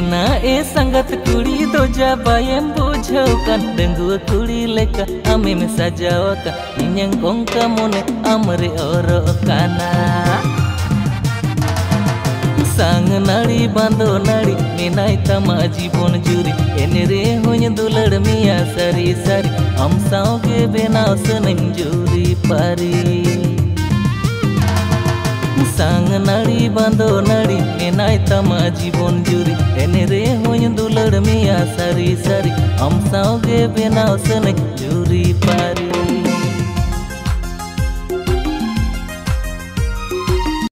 ना ए संगत कुड़ी दो जाबायम बुझाव कान डंगुआ कुड़ी लेका आमे में सजाव का इन्यंग कोंका मोने आमरे ओरो काना सांग नाड़ी बांधो नाड़ी मेनाई तमा जीवन जुरी एने रे होय दुलड़ मिया सारी सारी हम साओगे बेनाव सनम जुरी पारी सांग नाड़ी बांधो नाड़ी मेनाई तमा जीवन जुरी एने रे होय दुलड़ मिया सारी सारी हम साओगे बेनाव सनम जुरी पारी।